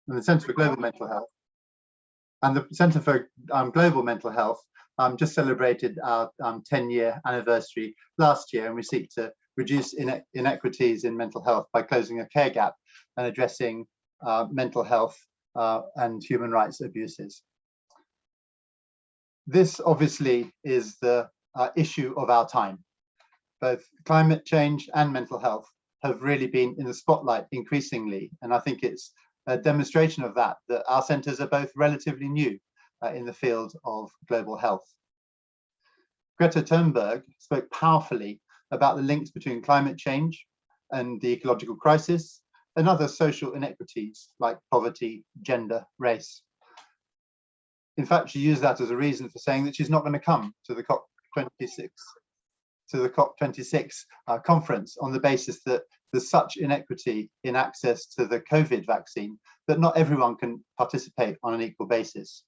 and the Centre for Global Mental Health. And the Centre for Global Mental Health just celebrated our 10-year anniversary last year, and we seek to reduce inequities in mental health by closing a care gap and addressing mental health and human rights abuses. This obviously is the issue of our time. Both climate change and mental health have really been in the spotlight increasingly, and I think it's a demonstration of that our centres are both relatively new in the field of global health. Greta Thunberg spoke powerfully about the links between climate change and the ecological crisis and other social inequities like poverty, gender, race. In fact, she used that as a reason for saying that she's not going to come to the COP26 conference on the basis that there's such inequity in access to the COVID vaccine that not everyone can participate on an equal basis.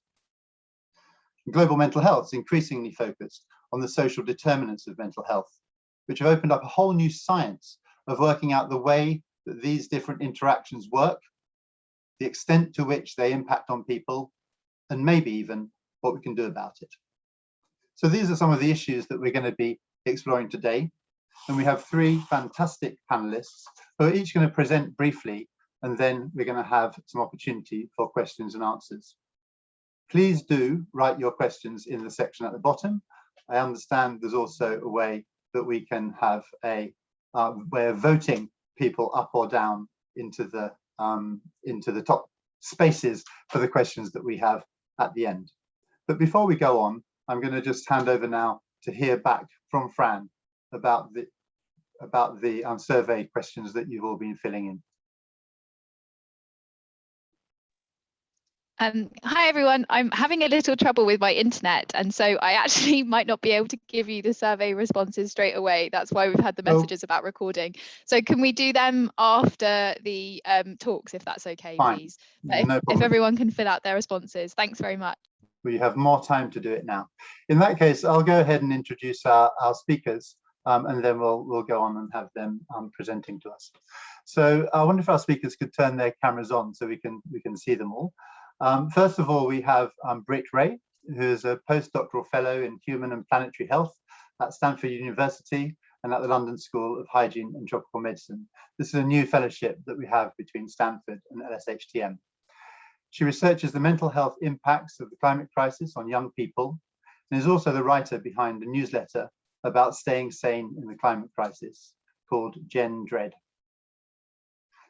Global mental health is increasingly focused on the social determinants of mental health, which have opened up a whole new science of working out the way that these different interactions work, the extent to which they impact on people, and maybe even what we can do about it. So these are some of the issues that we're going to be exploring today. And we have three fantastic panelists who are each going to present briefly, and then we're going to have some opportunity for questions and answers. Please do write your questions in the section at the bottom. I understand there's also a way that we can have a way of voting people up or down into the top spaces for the questions that we have at the end. But before we go on, I'm going to just hand over now to hear back from Fran about the survey questions that you've all been filling in. Hi everyone, I'm having a little trouble with my internet, and so I actually might not be able to give you the survey responses straight away. That's why we've had the messages about recording. So can we do them after the talks, if that's okay, fine, please? If everyone can fill out their responses. Thanks very much. We have more time to do it now. In that case, I'll go ahead and introduce our speakers, and then we'll go on and have them presenting to us. So I wonder if our speakers could turn their cameras on so we can see them all. First of all, we have Britt Wray, who is a postdoctoral fellow in human and planetary health at Stanford University and at the London School of Hygiene and Tropical Medicine. This is a new fellowship that we have between Stanford and LSHTM. She researches the mental health impacts of the climate crisis on young people, and is also the writer behind a newsletter about staying sane in the climate crisis called Gen Dread.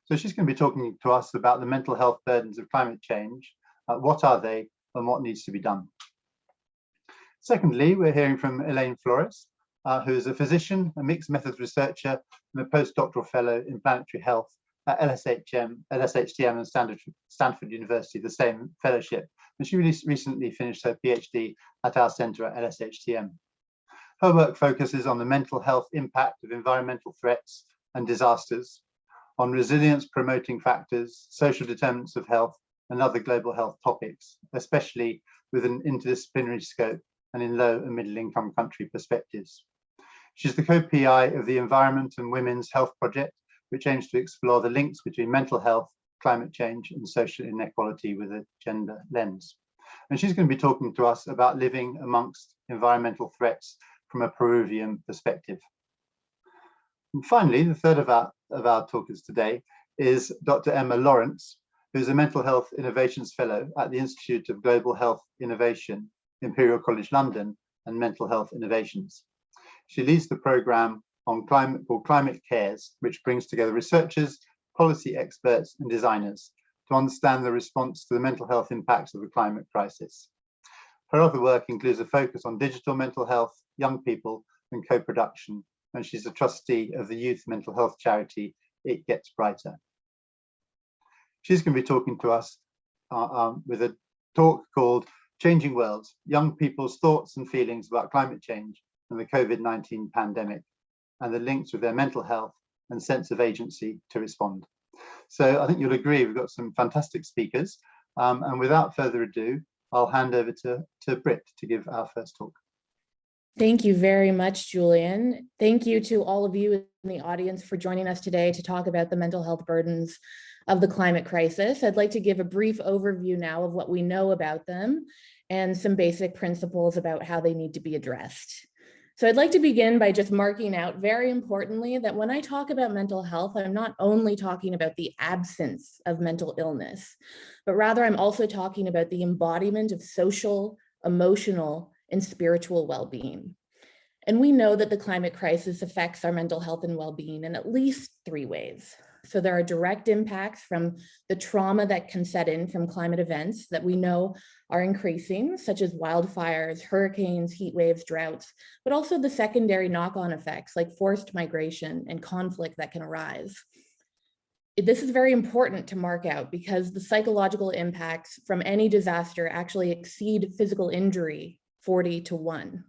So she's going to be talking to us about the mental health burdens of climate change. What are they and what needs to be done? Secondly, we're hearing from Elaine Flores, who is a physician, a mixed methods researcher, and a postdoctoral fellow in planetary health at LSHTM and Stanford University, the same fellowship. And she recently finished her PhD at our centre at LSHTM. Her work focuses on the mental health impact of environmental threats and disasters, on resilience promoting factors, social determinants of health, and other global health topics, especially with an interdisciplinary scope and in low and middle income country perspectives. She's the co-PI of the Environment and Women's Health Project, which aims to explore the links between mental health, climate change, and social inequality with a gender lens. And she's going to be talking to us about living amongst environmental threats from a Peruvian perspective. And finally, the third of our talkers today is Dr. Emma Lawrance, who's a Mental Health Innovations Fellow at the Institute of Global Health Innovation, Imperial College London, and Mental Health Innovations. She leads the programme on called Climate Cares, which brings together researchers, policy experts, and designers to understand the response to the mental health impacts of the climate crisis. Her other work includes a focus on digital mental health, young people, and co-production, and she's a trustee of the youth mental health charity It Gets Brighter. She's going to be talking to us with a talk called Changing Worlds, Young People's Thoughts and Feelings About Climate Change and the COVID-19 Pandemic, and the links with their mental health and sense of agency to respond. So I think you'll agree we've got some fantastic speakers, and without further ado, I'll hand over to Britt to give our first talk. Thank you very much, Julian. Thank you to all of you in the audience for joining us today to talk about the mental health burdens of the climate crisis. I'd like to give a brief overview now of what we know about them and some basic principles about how they need to be addressed. So I'd like to begin by just marking out very importantly that when I talk about mental health, I'm not only talking about the absence of mental illness, but rather I'm also talking about the embodiment of social, emotional, and spiritual well-being. And we know that the climate crisis affects our mental health and well-being in at least 3 ways. So there are direct impacts from the trauma that can set in from climate events that we know are increasing, such as wildfires, hurricanes, heat waves, droughts, but also the secondary knock-on effects like forced migration and conflict that can arise. This is very important to mark out because the psychological impacts from any disaster actually exceed physical injury 40 to 1.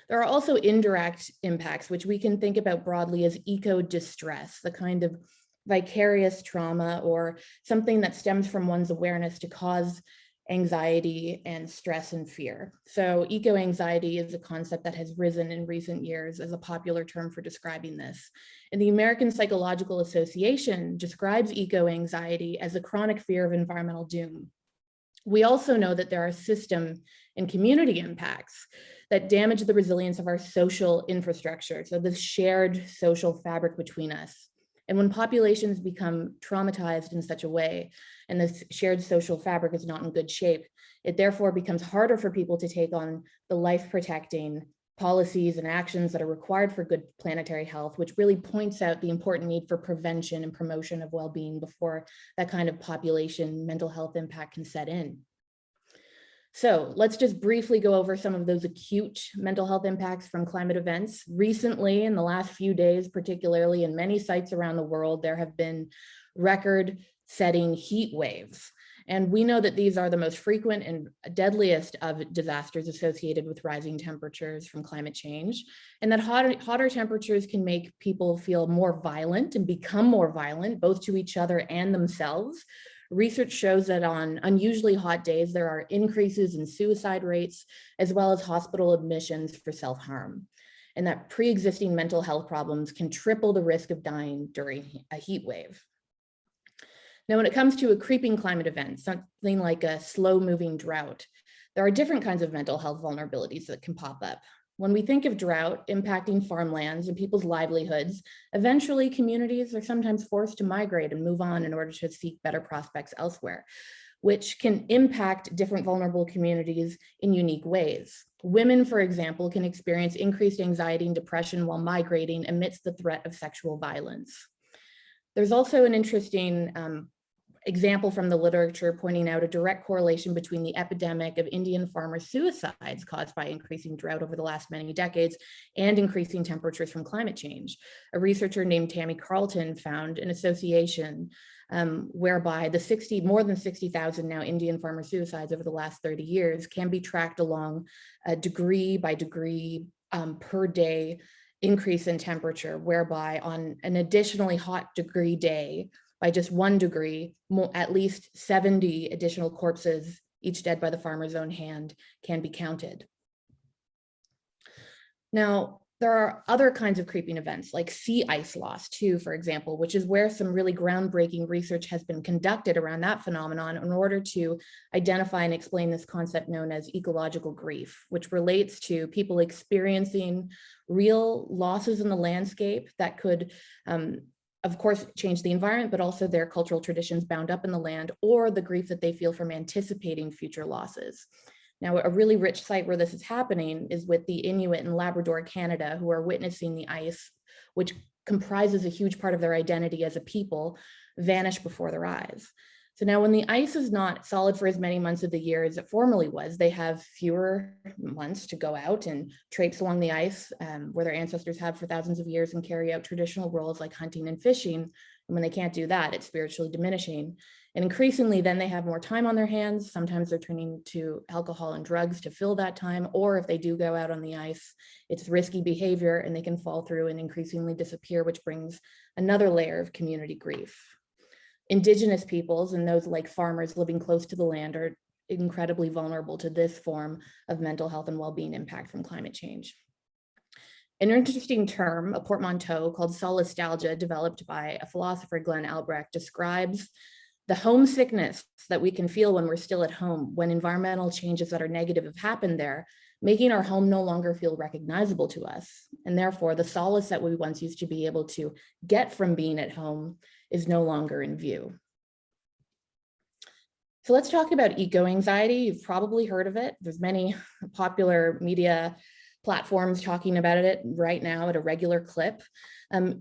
There are also indirect impacts, which we can think about broadly as eco-distress, the kind of vicarious trauma or something that stems from one's awareness to cause anxiety and stress and fear. So eco-anxiety is a concept that has risen in recent years as a popular term for describing this. And the American Psychological Association describes eco-anxiety as a chronic fear of environmental doom. We also know that there are system and community impacts that damage the resilience of our social infrastructure, so the shared social fabric between us. And when populations become traumatized in such a way, and this shared social fabric is not in good shape, it therefore becomes harder for people to take on the life-protecting policies and actions that are required for good planetary health, which really points out the important need for prevention and promotion of well-being before that kind of population mental health impact can set in. So let's just briefly go over some of those acute mental health impacts from climate events. Recently, in the last few days, particularly in many sites around the world, there have been record-setting heat waves. And we know that these are the most frequent and deadliest of disasters associated with rising temperatures from climate change, and that hotter temperatures can make people feel more violent and become more violent, both to each other and themselves. Research shows that on unusually hot days, there are increases in suicide rates, as well as hospital admissions for self-harm, and that pre-existing mental health problems can triple the risk of dying during a heat wave. Now, when it comes to a creeping climate event, something like a slow-moving drought, there are different kinds of mental health vulnerabilities that can pop up. When we think of drought impacting farmlands and people's livelihoods, eventually communities are sometimes forced to migrate and move on in order to seek better prospects elsewhere, which can impact different vulnerable communities in unique ways. Women, for example, can experience increased anxiety and depression while migrating amidst the threat of sexual violence. There's also an interesting example from the literature pointing out a direct correlation between the epidemic of Indian farmer suicides caused by increasing drought over the last many decades and increasing temperatures from climate change. A researcher named Tammy Carlton found an association whereby the more than 60,000 now Indian farmer suicides over the last 30 years can be tracked along a degree by degree per day increase in temperature, whereby on an additionally hot degree day, by just 1 degree, at least 70 additional corpses, each dead by the farmer's own hand, can be counted. Now, there are other kinds of creeping events like sea ice loss too, for example, which is where some really groundbreaking research has been conducted around that phenomenon in order to identify and explain this concept known as ecological grief, which relates to people experiencing real losses in the landscape that could of course, change the environment, but also their cultural traditions bound up in the land, or the grief that they feel from anticipating future losses. Now, a really rich site where this is happening is with the Inuit in Labrador, Canada, who are witnessing the ice, which comprises a huge part of their identity as a people, vanish before their eyes. So now when the ice is not solid for as many months of the year as it formerly was, they have fewer months to go out and traipse along the ice where their ancestors have for thousands of years and carry out traditional roles like hunting and fishing. And when they can't do that, it's spiritually diminishing. And increasingly, then they have more time on their hands. Sometimes they're turning to alcohol and drugs to fill that time. Or if they do go out on the ice, it's risky behavior and they can fall through and increasingly disappear, which brings another layer of community grief. Indigenous peoples and those like farmers living close to the land are incredibly vulnerable to this form of mental health and well-being impact from climate change. An interesting term, a portmanteau called solastalgia, developed by a philosopher, Glenn Albrecht, describes the homesickness that we can feel when we're still at home, when environmental changes that are negative have happened there, making our home no longer feel recognizable to us. And therefore, the solace that we once used to be able to get from being at home is no longer in view. So let's talk about eco-anxiety. You've probably heard of it. There's many popular media platforms talking about it right now at a regular clip.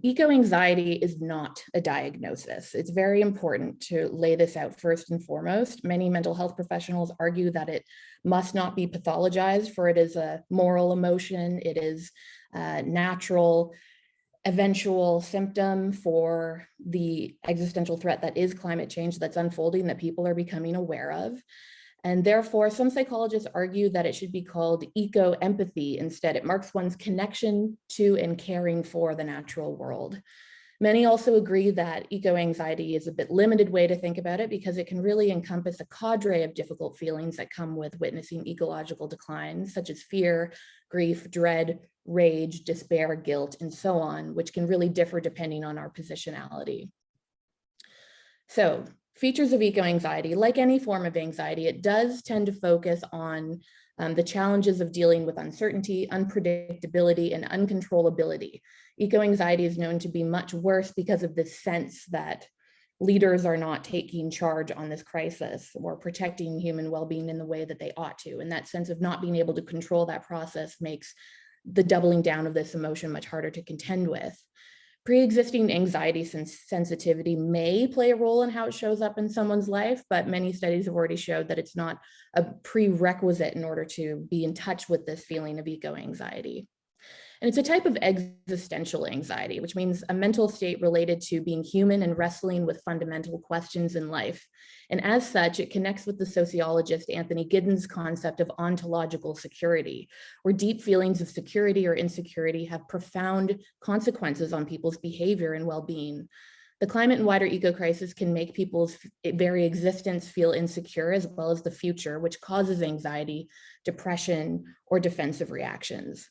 Eco-anxiety is not a diagnosis. It's very important to lay this out first and foremost. Many mental health professionals argue that it must not be pathologized, for it is a moral emotion. It is a natural, eventual symptom for the existential threat that is climate change that's unfolding, that people are becoming aware of. And therefore, some psychologists argue that it should be called eco-empathy instead. It marks one's connection to and caring for the natural world. Many also agree that eco-anxiety is a bit limited way to think about it, because it can really encompass a cadre of difficult feelings that come with witnessing ecological decline, such as fear, grief, dread, rage, despair, guilt, and so on, which can really differ depending on our positionality. So, features of eco-anxiety, like any form of anxiety, it does tend to focus on the challenges of dealing with uncertainty, unpredictability, and uncontrollability. Eco-anxiety is known to be much worse because of this sense that leaders are not taking charge on this crisis or protecting human well-being in the way that they ought to. And that sense of not being able to control that process makes the doubling down of this emotion much harder to contend with. Pre-existing anxiety sensitivity may play a role in how it shows up in someone's life, but many studies have already showed that it's not a prerequisite in order to be in touch with this feeling of eco-anxiety. And it's a type of existential anxiety, which means a mental state related to being human and wrestling with fundamental questions in life. And as such, it connects with the sociologist Anthony Giddens' concept of ontological security, where deep feelings of security or insecurity have profound consequences on people's behavior and well-being. The climate and wider eco-crisis can make people's very existence feel insecure, as well as the future, which causes anxiety, depression, or defensive reactions.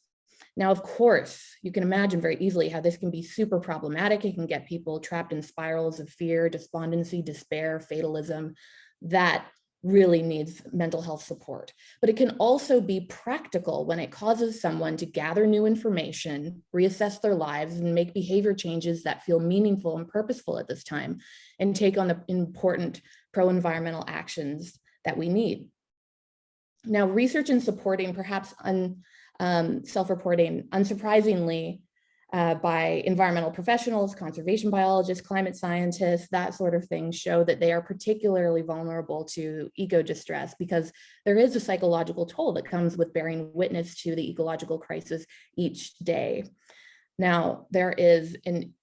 Now, of course, you can imagine very easily how this can be super problematic. It can get people trapped in spirals of fear, despondency, despair, fatalism. That really needs mental health support. But it can also be practical when it causes someone to gather new information, reassess their lives, and make behavior changes that feel meaningful and purposeful at this time, and take on the important pro-environmental actions that we need. Now, research in supporting, perhaps self-reporting, unsurprisingly, by environmental professionals, conservation biologists, climate scientists, that sort of thing, show that they are particularly vulnerable to eco-distress because there is a psychological toll that comes with bearing witness to the ecological crisis each day. Now, there is an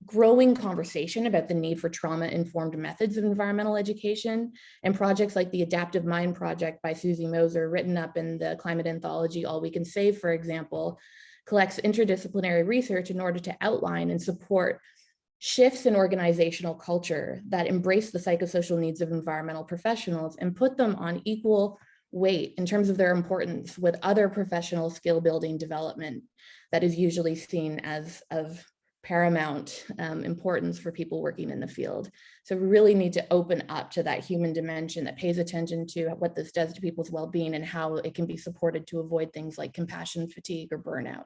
growing conversation about the need for trauma-informed methods of environmental education, and projects like the Adaptive Mind Project by Susie Moser, written up in the climate anthology All We Can Save, for example, collects interdisciplinary research in order to outline and support shifts in organizational culture that embrace the psychosocial needs of environmental professionals and put them on equal weight in terms of their importance with other professional skill building development that is usually seen as of paramount importance for people working in the field. So we really need to open up to that human dimension that pays attention to what this does to people's well-being and how it can be supported to avoid things like compassion fatigue or burnout.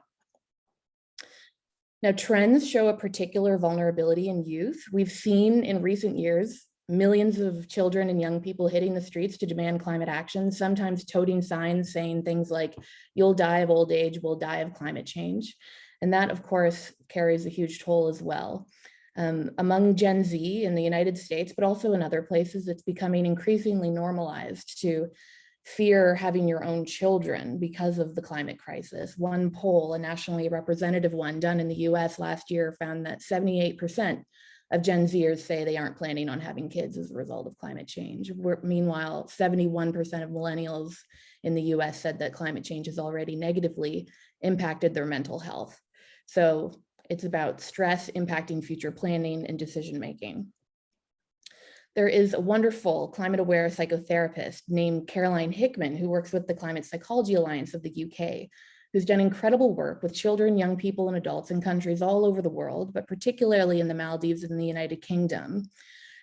Now, trends show a particular vulnerability in youth. We've seen in recent years millions of children and young people hitting the streets to demand climate action, sometimes toting signs saying things like, "You'll die of old age, we'll die of climate change." And that, of course, carries a huge toll as well. Among Gen Z in the United States, but also in other places, it's becoming increasingly normalized to fear having your own children because of the climate crisis. One poll, a nationally representative one done in the US last year, found that 78% of Gen Zers say they aren't planning on having kids as a result of climate change. Meanwhile, 71% of millennials in the US said that climate change has already negatively impacted their mental health. So it's about stress impacting future planning and decision-making. There is a wonderful climate-aware psychotherapist named Caroline Hickman who works with the Climate Psychology Alliance of the UK, who's done incredible work with children, young people, and adults in countries all over the world, but particularly in the Maldives and the United Kingdom.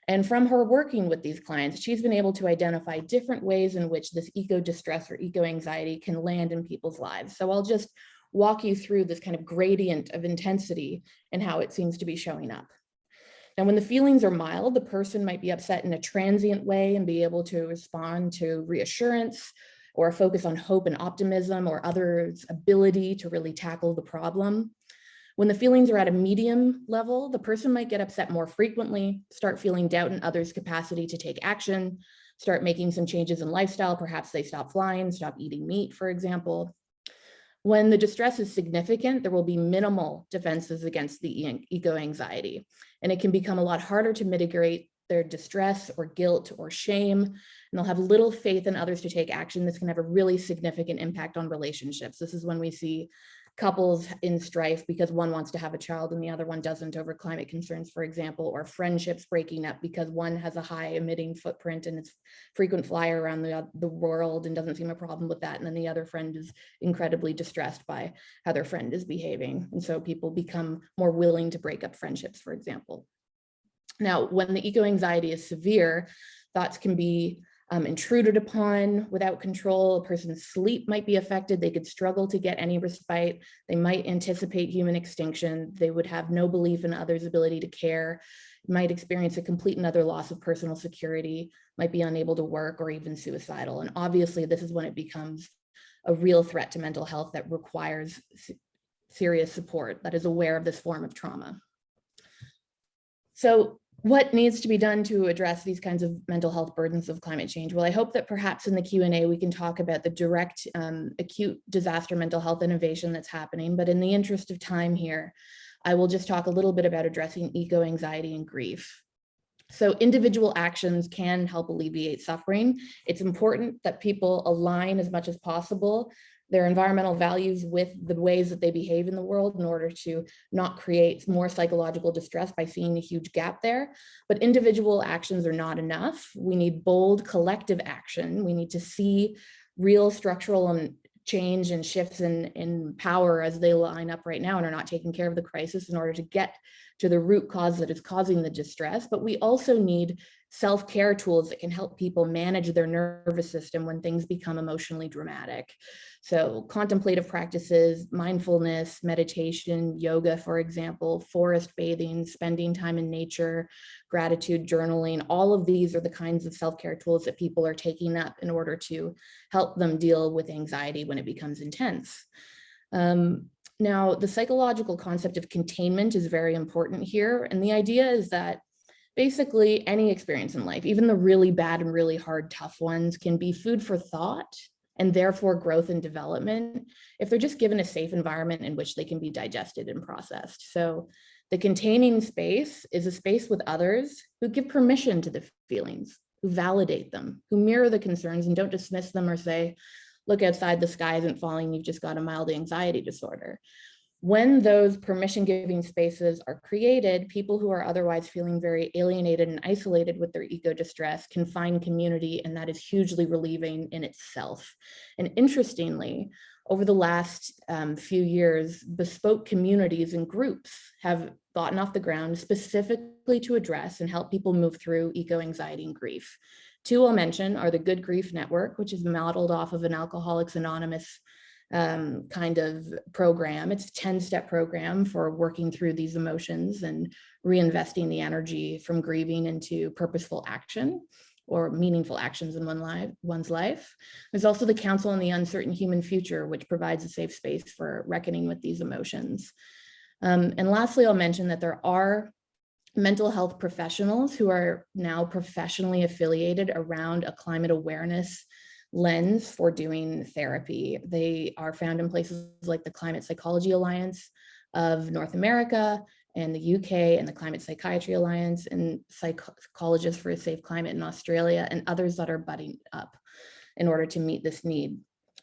And from her working with these clients, she's been able to identify different ways in which this eco-distress or eco-anxiety can land in people's lives. So I'll just walk you through this kind of gradient of intensity and how it seems to be showing up. Now, when the feelings are mild, the person might be upset in a transient way and be able to respond to reassurance or focus on hope and optimism or others' ability to really tackle the problem. When the feelings are at a medium level, the person might get upset more frequently, start feeling doubt in others' capacity to take action, start making some changes in lifestyle. Perhaps they stop flying, stop eating meat, for example. When the distress is significant, there will be minimal defenses against the eco-anxiety, and it can become a lot harder to mitigate their distress or guilt or shame, and they'll have little faith in others to take action. This can have a really significant impact on relationships. This is when we see couples in strife because one wants to have a child and the other one doesn't over climate concerns, for example, or friendships breaking up because one has a high emitting footprint and it's frequent flyer around the world and doesn't seem a problem with that. And then the other friend is incredibly distressed by how their friend is behaving. And so people become more willing to break up friendships, for example. Now, when the eco-anxiety is severe, thoughts can be intruded upon without control. A person's sleep might be affected. They could struggle to get any respite. They might anticipate human extinction. They would have no belief in others' ability to care, might experience a complete and utter loss of personal security, might be unable to work or even suicidal. And obviously, this is when it becomes a real threat to mental health that requires serious support, that is aware of this form of trauma. So what needs to be done to address these kinds of mental health burdens of climate change? Well, I hope that perhaps in the Q&A we can talk about the direct acute disaster mental health innovation that's happening, but in the interest of time here, I will just talk a little bit about addressing eco-anxiety and grief. So individual actions can help alleviate suffering. It's important that people align as much as possible their environmental values with the ways that they behave in the world in order to not create more psychological distress by seeing a huge gap there. But individual actions are not enough. We need bold collective action. We need to see real structural change and shifts in power as they line up right now and are not taking care of the crisis in order to get to the root cause that is causing the distress. But we also need self-care tools that can help people manage their nervous system when things become emotionally dramatic. So contemplative practices, mindfulness, meditation, yoga, for example, forest bathing, spending time in nature, gratitude journaling, all of these are the kinds of self-care tools that people are taking up in order to help them deal with anxiety when it becomes intense. Now, the psychological concept of containment is very important here. And the idea is that basically any experience in life, even the really bad and really hard, tough ones, can be food for thought and therefore growth and development if they're just given a safe environment in which they can be digested and processed. So the containing space is a space with others who give permission to the feelings, who validate them, who mirror the concerns and don't dismiss them or say, look outside, the sky isn't falling, you've just got a mild anxiety disorder. When those permission-giving spaces are created, people who are otherwise feeling very alienated and isolated with their eco-distress can find community, and that is hugely relieving in itself. And interestingly, over the last few years, bespoke communities and groups have gotten off the ground specifically to address and help people move through eco-anxiety and grief. Two I'll mention are the Good Grief Network, which is modeled off of an Alcoholics Anonymous kind of program. It's a 10-step program for working through these emotions and reinvesting the energy from grieving into purposeful action or meaningful actions in one's life. There's also the Council on the Uncertain Human Future, which provides a safe space for reckoning with these emotions. And lastly, I'll mention that there are mental health professionals who are now professionally affiliated around a climate awareness lens for doing therapy. They are found in places like the Climate Psychology Alliance of North America and the UK and the Climate Psychiatry Alliance and Psychologists for a Safe Climate in Australia and others that are budding up in order to meet this need.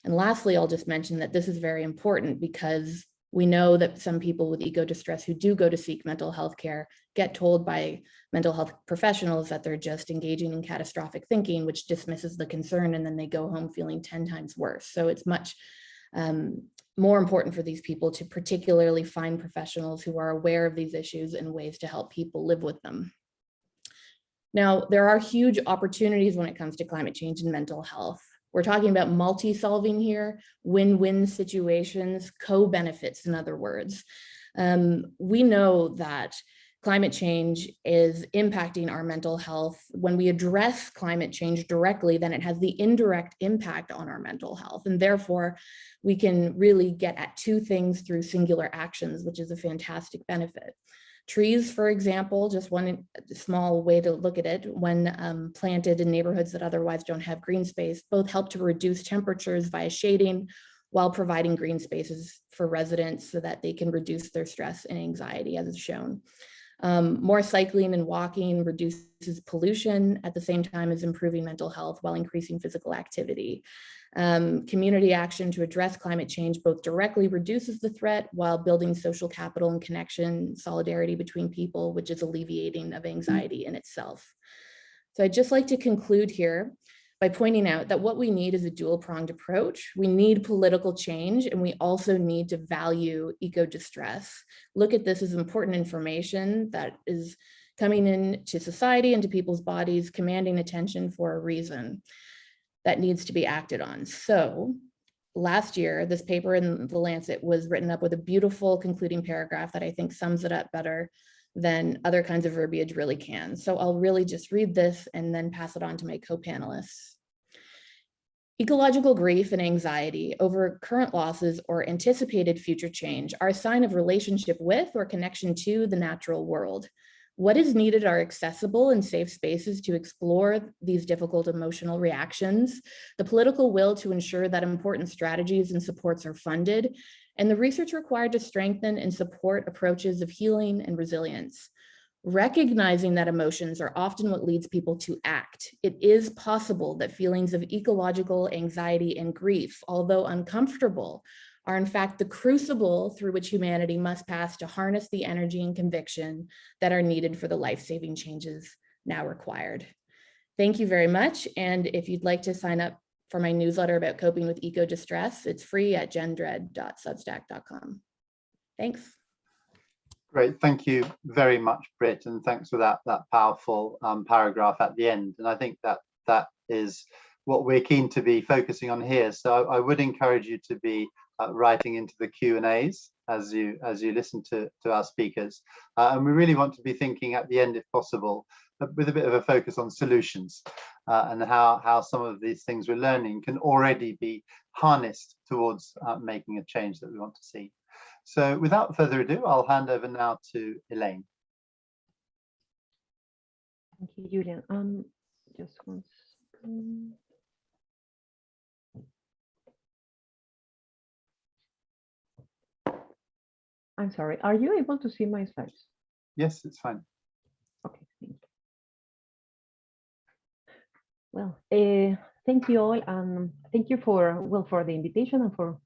And lastly, I'll just mention that this is very important because we know that some people with eco-distress who do go to seek mental health care get told by mental health professionals that they're just engaging in catastrophic thinking, which dismisses the concern, and then they go home feeling 10 times worse. So it's much more important for these people to particularly find professionals who are aware of these issues and ways to help people live with them. Now, there are huge opportunities when it comes to climate change and mental health. We're talking about multi-solving here, win-win situations, co-benefits, in other words. We know that climate change is impacting our mental health. When we address climate change directly, then it has the indirect impact on our mental health. And therefore, we can really get at two things through singular actions, which is a fantastic benefit. Trees, for example, just one small way to look at it, when planted in neighborhoods that otherwise don't have green space, both help to reduce temperatures via shading while providing green spaces for residents so that they can reduce their stress and anxiety, as is shown. More cycling and walking reduces pollution at the same time as improving mental health while increasing physical activity. Community action to address climate change both directly reduces the threat while building social capital and connection, solidarity between people, which is alleviating of anxiety in itself. So I'd just like to conclude here by pointing out that what we need is a dual-pronged approach. We need political change, and we also need to value eco-distress. Look at this as important information that is coming into society and to people's bodies, commanding attention for a reason that needs to be acted on. So last year, this paper in the Lancet was written up with a beautiful concluding paragraph that I think sums it up better than other kinds of verbiage really can. So I'll really just read this and then pass it on to my co-panelists. Ecological grief and anxiety over current losses or anticipated future change are a sign of relationship with or connection to the natural world. What is needed are accessible and safe spaces to explore these difficult emotional reactions, the political will to ensure that important strategies and supports are funded, and the research required to strengthen and support approaches of healing and resilience. Recognizing that emotions are often what leads people to act, it is possible that feelings of ecological anxiety and grief, although uncomfortable, are in fact the crucible through which humanity must pass to harness the energy and conviction that are needed for the life-saving changes now required. Thank you very much. And if you'd like to sign up for my newsletter about coping with eco-distress, it's free at gendread.substack.com. Thanks. Great, thank you very much, Britt, and thanks for that powerful paragraph at the end. And I think that is what we're keen to be focusing on here. So I would encourage you to be writing into the Q&As as you listen to our speakers. And we really want to be thinking at the end, if possible, with a bit of a focus on solutions and how some of these things we're learning can already be harnessed towards making a change that we want to see. So without further ado, I'll hand over now to Elaine. Thank you, Julian. Just one second. I'm sorry, are you able to see my slides? Yes, it's fine. Okay, thank you. Well, thank you all, and thank you for the invitation and for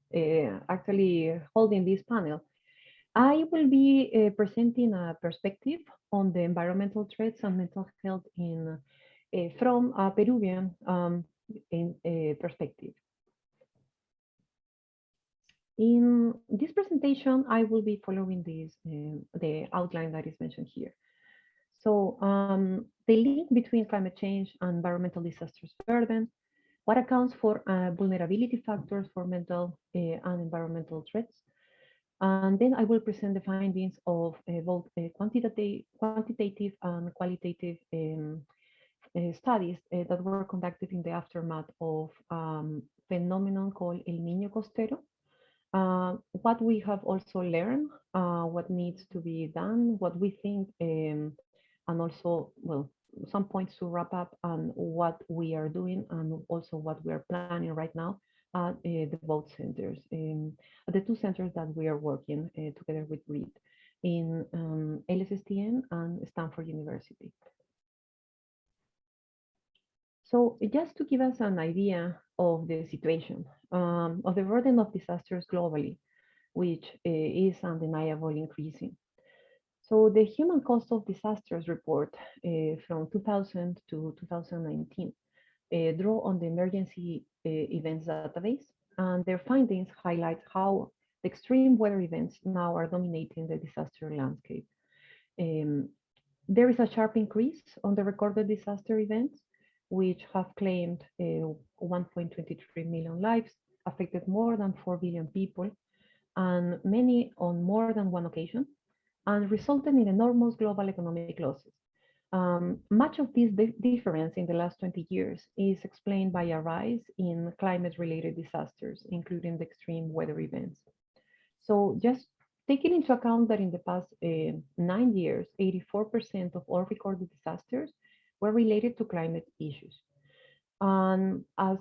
actually holding this panel. I will be presenting a perspective on the environmental threats and mental health from a Peruvian perspective. In this presentation, I will be following the outline that is mentioned here. So the link between climate change and environmental disasters burden, what accounts for vulnerability factors for mental and environmental threats. And then I will present the findings of both quantitative and qualitative studies that were conducted in the aftermath of phenomenon called El Niño Costero. What we have also learned, what needs to be done, what we think, and also, well, some points to wrap up on what we are doing and also what we are planning right now at the both centers, the two centers that we are working together with Britt in LSHTM and Stanford University. So just to give us an idea of the situation, of the burden of disasters globally, which is undeniably increasing. So the Human Cost of Disasters report from 2000 to 2019 draw on the emergency events database, and their findings highlight how the extreme weather events now are dominating the disaster landscape. There is a sharp increase on the recorded disaster events, which have claimed 1.23 million lives, affected more than 4 billion people, and many on more than one occasion, and resulted in enormous global economic losses. Much of this difference in the last 20 years is explained by a rise in climate-related disasters, including the extreme weather events. So just taking into account that in the past 9 years, 84% of all recorded disasters were related to climate issues. And as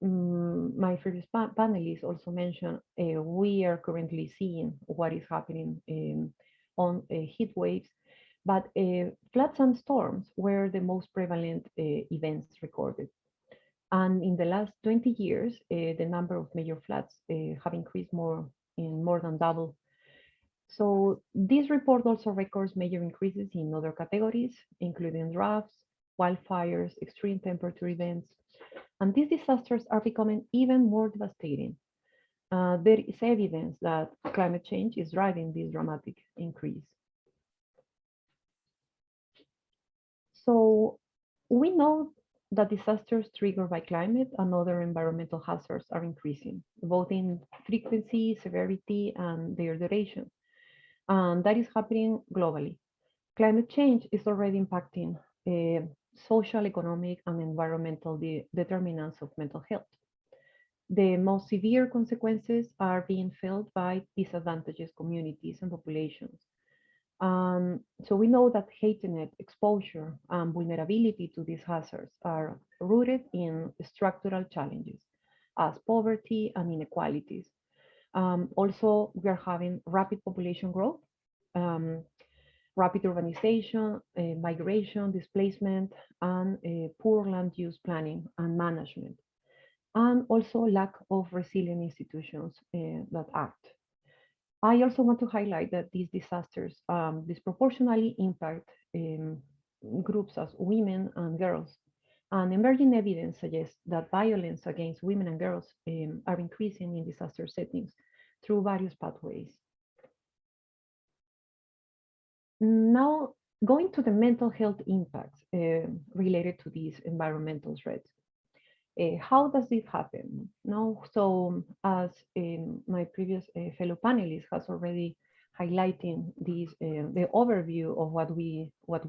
my previous panelists also mentioned, we are currently seeing what is happening on heat waves, but floods and storms were the most prevalent events recorded. And in the last 20 years, the number of major floods have increased more than double. So this report also records major increases in other categories, including droughts, wildfires, extreme temperature events, and these disasters are becoming even more devastating. There is evidence that climate change is driving this dramatic increase. So we know that disasters triggered by climate and other environmental hazards are increasing, both in frequency, severity, and their duration. And that is happening globally. Climate change is already impacting social, economic, and environmental determinants of mental health. The most severe consequences are being felt by disadvantaged communities and populations. So we know that heightened exposure and vulnerability to these hazards are rooted in structural challenges as poverty and inequalities. Also, we are having rapid population growth, rapid urbanization, migration, displacement, and poor land use planning and management, and also lack of resilient institutions that act. I also want to highlight that these disasters disproportionately impact groups as women and girls. And emerging evidence suggests that violence against women and girls are increasing in disaster settings through various pathways. Now, going to the mental health impacts related to these environmental threats. How does this happen? No, so as my previous fellow panelist has already highlighting these the overview of what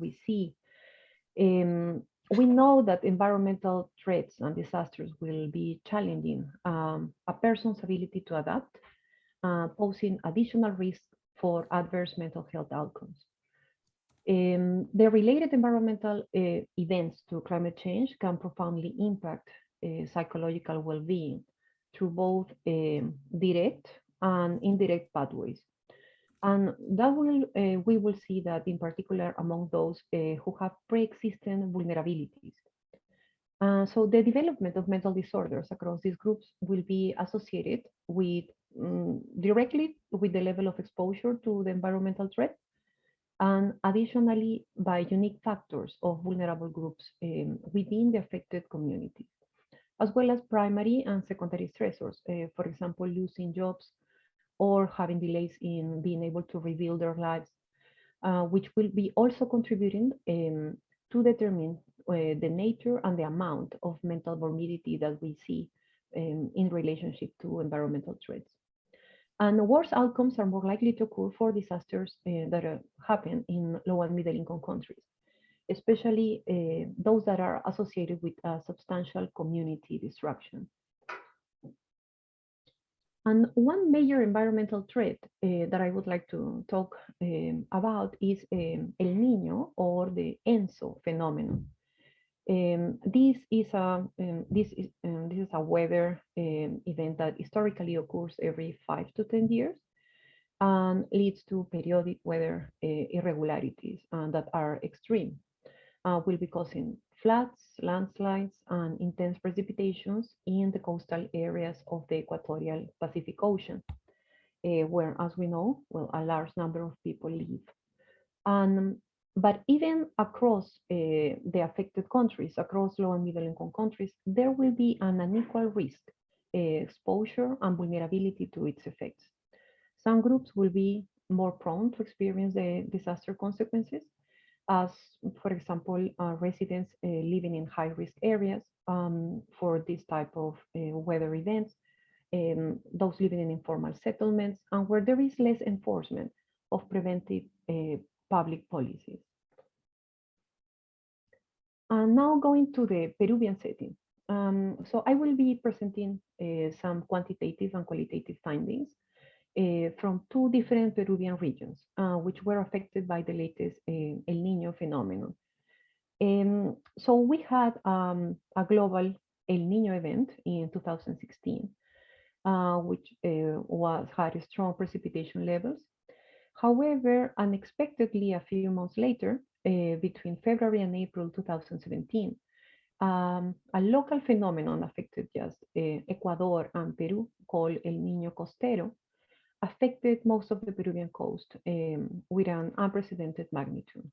we see. We know that environmental threats and disasters will be challenging a person's ability to adapt, posing additional risk for adverse mental health outcomes. The related environmental events to climate change can profoundly impact psychological well-being through both direct and indirect pathways. And that we will see that in particular among those who have pre-existing vulnerabilities. So the development of mental disorders across these groups will be associated with directly with the level of exposure to the environmental threat, and additionally by unique factors of vulnerable groups within the affected community, as well as primary and secondary stressors, for example, losing jobs or having delays in being able to rebuild their lives, which will be also contributing to determine the nature and the amount of mental morbidity that we see in relationship to environmental threats. And worse outcomes are more likely to occur for disasters that happen in low and middle income countries, especially those that are associated with substantial community disruption. And one major environmental threat that I would like to talk about is El Nino, or the ENSO phenomenon. This is a weather event that historically occurs every 5 to 10 years and leads to periodic weather irregularities that are extreme. Will be causing floods, landslides, and intense precipitations in the coastal areas of the equatorial Pacific Ocean, where, as we know, well, a large number of people live. But even across the affected countries, across low and middle income countries, there will be an unequal risk, exposure, and vulnerability to its effects. Some groups will be more prone to experience the disaster consequences, as, for example, residents living in high-risk areas for this type of weather events, those living in informal settlements, and where there is less enforcement of preventive public policies. And now going to the Peruvian setting. So I will be presenting some quantitative and qualitative findings from two different Peruvian regions, which were affected by the latest El Nino phenomenon. So we had a global El Nino event in 2016, which had strong precipitation levels. However, unexpectedly, a few months later, between February and April 2017, a local phenomenon affected just Ecuador and Peru called El Niño Costero affected most of the Peruvian coast with an unprecedented magnitude,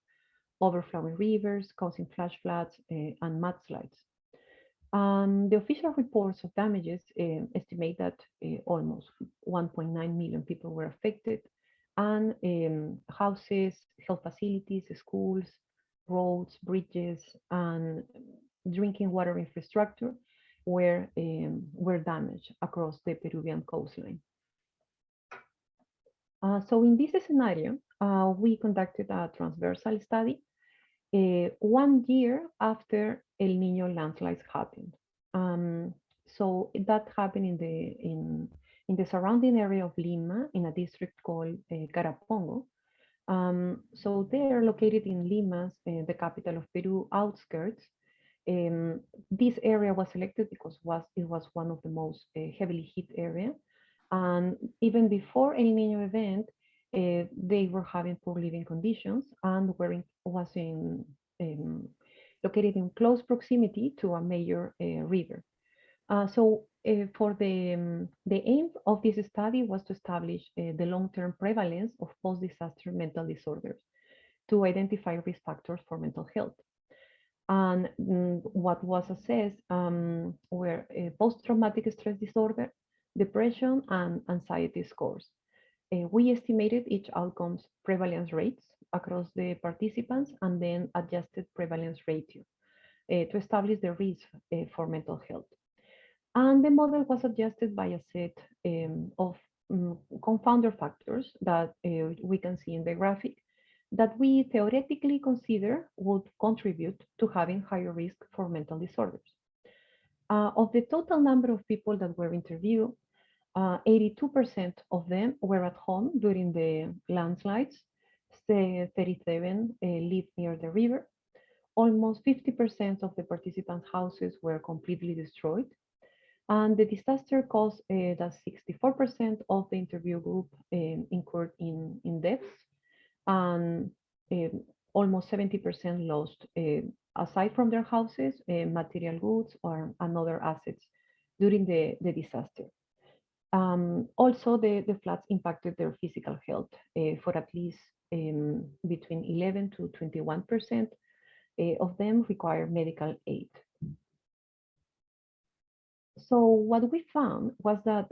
overflowing rivers, causing flash floods and mudslides. The official reports of damages estimate that almost 1.9 million people were affected, and houses, health facilities, schools, roads, bridges, and drinking water infrastructure were damaged across the Peruvian coastline. So in this scenario, we conducted a transversal study 1 year after El Nino landslides happened. So that happened in the surrounding area of Lima, in a district called Carapongo. So they are located in Lima's, the capital of Peru, outskirts. This area was selected because it was one of the most heavily hit area. And even before El Nino event, they were having poor living conditions and was located in close proximity to a major river. So for the aim of this study was to establish the long-term prevalence of post-disaster mental disorders to identify risk factors for mental health. And what was assessed were post-traumatic stress disorder, depression, and anxiety scores. We estimated each outcome's prevalence rates across the participants and then adjusted prevalence ratio to establish the risk for mental health. And the model was adjusted by a set of confounder factors that we can see in the graphic that we theoretically consider would contribute to having higher risk for mental disorders. Of the total number of people that were interviewed, 82% of them were at home during the landslides. 37 lived near the river. Almost 50% of the participants' houses were completely destroyed. And the disaster caused that 64% of the interview group incurred in deaths, and almost 70% lost, aside from their houses, material goods and other assets during the disaster. Also, the floods impacted their physical health for at least between 11 to 21% of them require medical aid. So what we found was that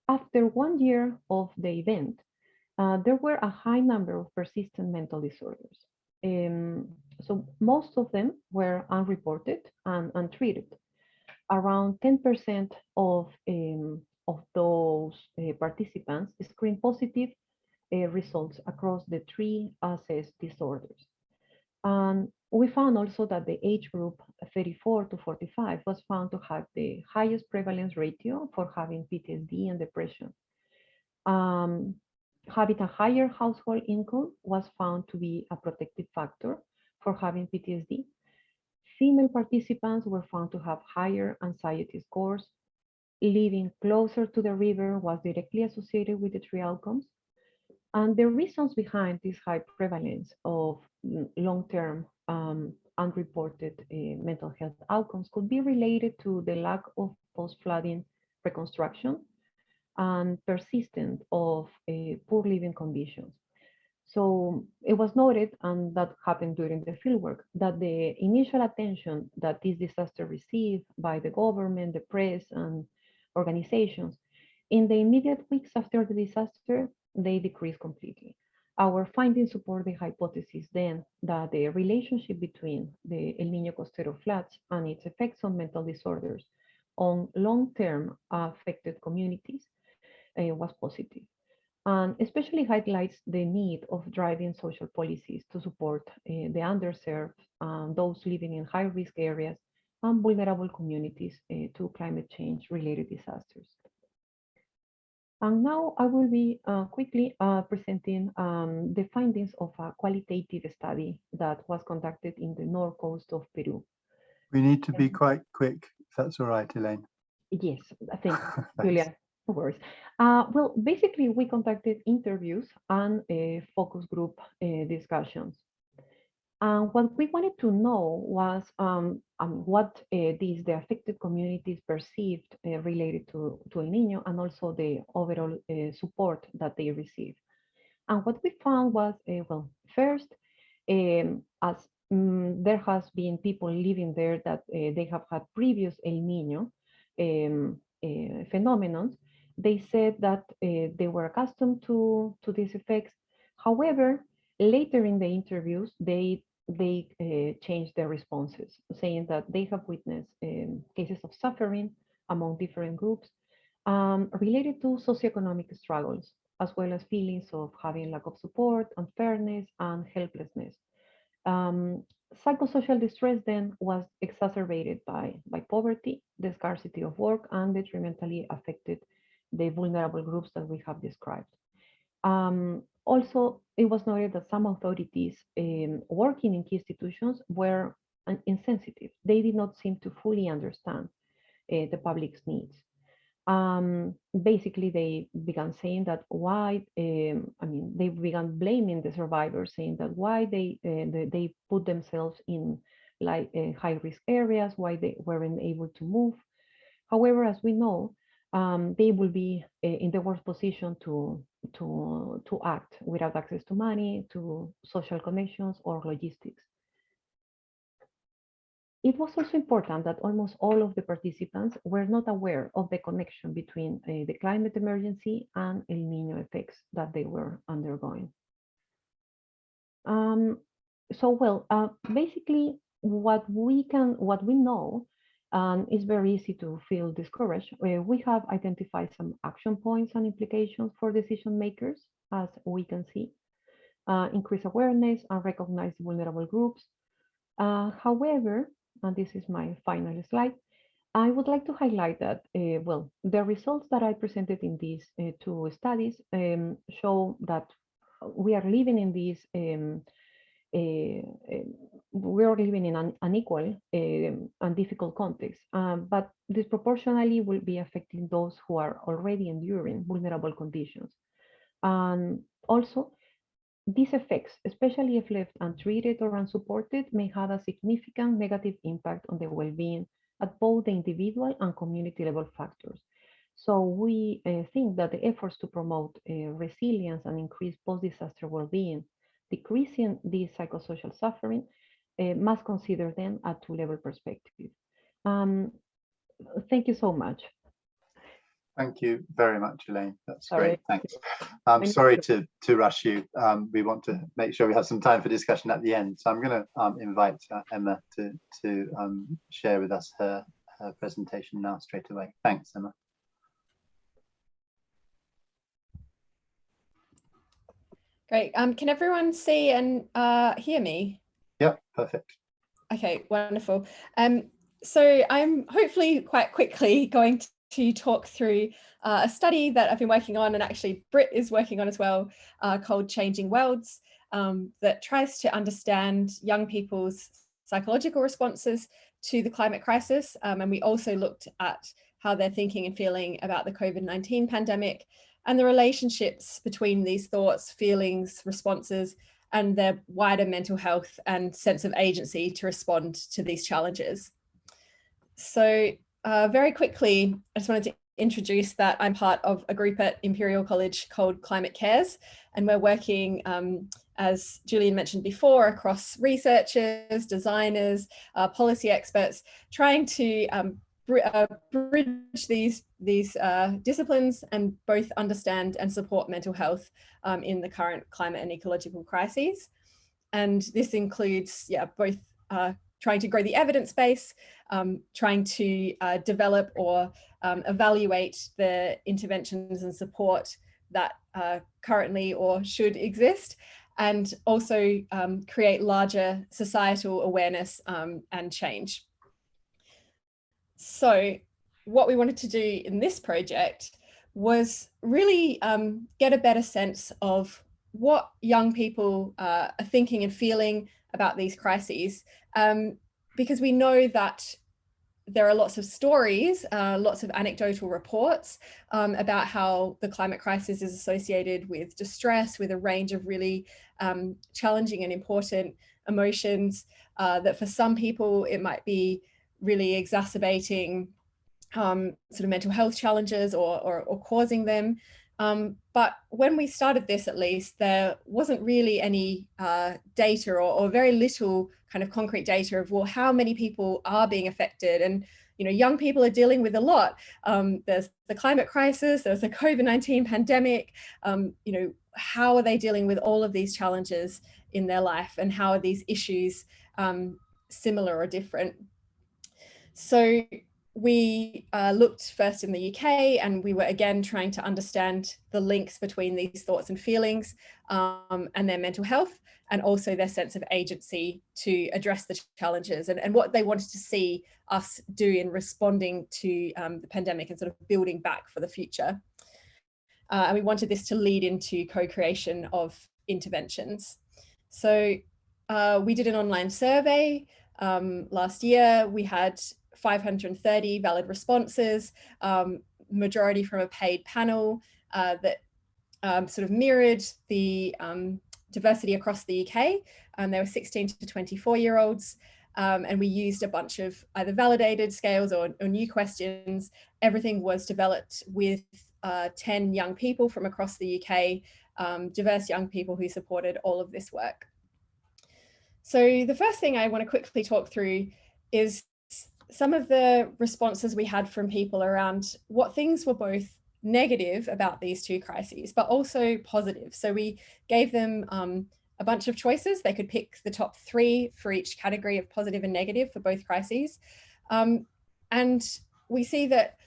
after 1 year of the event, there were a high number of persistent mental disorders. So most of them were unreported and untreated. Around 10% of those participants screened positive results across the 3 assessed disorders. We found also that the age group 34 to 45 was found to have the highest prevalence ratio for having PTSD and depression. Having a higher household income was found to be a protective factor for having PTSD. Female participants were found to have higher anxiety scores. Living closer to the river was directly associated with the 3 outcomes. And the reasons behind this high prevalence of long-term unreported mental health outcomes could be related to the lack of post-flooding reconstruction and persistence of poor living conditions. So it was noted, and that happened during the fieldwork, that the initial attention that this disaster received by the government, the press, and organizations in the immediate weeks after the disaster they decrease completely. Our findings support the hypothesis then that the relationship between the El Niño costero floods and its effects on mental disorders on long-term affected communities was positive, and especially highlights the need of driving social policies to support the underserved, those living in high-risk areas, and vulnerable communities to climate change-related disasters. And now I will be quickly presenting the findings of a qualitative study that was conducted in the north coast of Peru. We need to be quite quick, if that's all right, Elaine. Yes, I think, Julia, no worries. Well, basically, we conducted interviews and focus group discussions. What we wanted to know was what the affected communities perceived related to El Niño, and also the overall support that they received. And what we found was, well, first, as there has been people living there that they have had previous El Niño phenomenons, they said that they were accustomed to these effects. However, later in the interviews, they changed their responses, saying that they have witnessed cases of suffering among different groups related to socioeconomic struggles, as well as feelings of having lack of support, unfairness, and helplessness. Psychosocial distress then was exacerbated by poverty, the scarcity of work, and detrimentally affected the vulnerable groups that we have described. Also, it was noted that some authorities working in key institutions were insensitive. They did not seem to fully understand the public's needs. Basically, they began saying that why, they began blaming the survivors, saying that why they put themselves in like high-risk areas, why they weren't able to move. However, as we know, they will be in the worst position to act without access to money, to social connections, or logistics. It was also important that almost all of the participants were not aware of the connection between the climate emergency and El Niño effects that they were undergoing. Basically, what we know, it's very easy to feel discouraged. We have identified some action points and implications for decision makers, as we can see. Increase awareness and recognize vulnerable groups. However, and this is my final slide, I would like to highlight that, the results that I presented in these two studies show that we are living in these we are living in an unequal and difficult context, but disproportionately will be affecting those who are already enduring vulnerable conditions. And also, these effects, especially if left untreated or unsupported, may have a significant negative impact on the well-being at both the individual and community level factors. So we think that the efforts to promote resilience and increase post-disaster well-being, decreasing this psychosocial suffering, must consider them a two-level perspective. Thank you so much. Thank you very much, Elaine. That's great. Thanks. I'm sorry to rush you. We want to make sure we have some time for discussion at the end. So I'm going to invite Emma to share with us her presentation now straight away. Thanks, Emma. Great. Can everyone see and hear me? Yep, perfect. Okay, wonderful. So I'm hopefully quite quickly going to talk through a study that I've been working on, and actually Britt is working on as well, called Changing Worlds, that tries to understand young people's psychological responses to the climate crisis. And we also looked at how they're thinking and feeling about the COVID-19 pandemic and the relationships between these thoughts, feelings, responses, and their wider mental health and sense of agency to respond to these challenges. So very quickly, I just wanted to introduce that I'm part of a group at Imperial College called Climate Cares, and we're working, as Julian mentioned before, across researchers, designers, policy experts, trying to bridge these disciplines and both understand and support mental health in the current climate and ecological crises. And this includes, both trying to grow the evidence base, trying to develop or evaluate the interventions and support that currently or should exist, and also create larger societal awareness and change. So what we wanted to do in this project was really get a better sense of what young people are thinking and feeling about these crises, because we know that there are lots of stories, lots of anecdotal reports about how the climate crisis is associated with distress, with a range of really challenging and important emotions, that for some people it might be really exacerbating sort of mental health challenges or causing them. But when we started this, at least, there wasn't really any data or very little kind of concrete data of, well, how many people are being affected. And, young people are dealing with a lot. There's the climate crisis, there's the COVID-19 pandemic. How are they dealing with all of these challenges in their life, and how are these issues similar or different? So we looked first in the UK, and we were again trying to understand the links between these thoughts and feelings and their mental health, and also their sense of agency to address the challenges, and what they wanted to see us do in responding to the pandemic and sort of building back for the future. And we wanted this to lead into co-creation of interventions. So we did an online survey last year. We had 530 valid responses, majority from a paid panel that sort of mirrored the diversity across the UK. And there were 16 to 24-year-olds. And we used a bunch of either validated scales or new questions. Everything was developed with 10 young people from across the UK, diverse young people who supported all of this work. So the first thing I want to quickly talk through is some of the responses we had from people around what things were both negative about these two crises, but also positive. So we gave them a bunch of choices. They could pick the top 3 for each category of positive and negative for both crises. And we see that,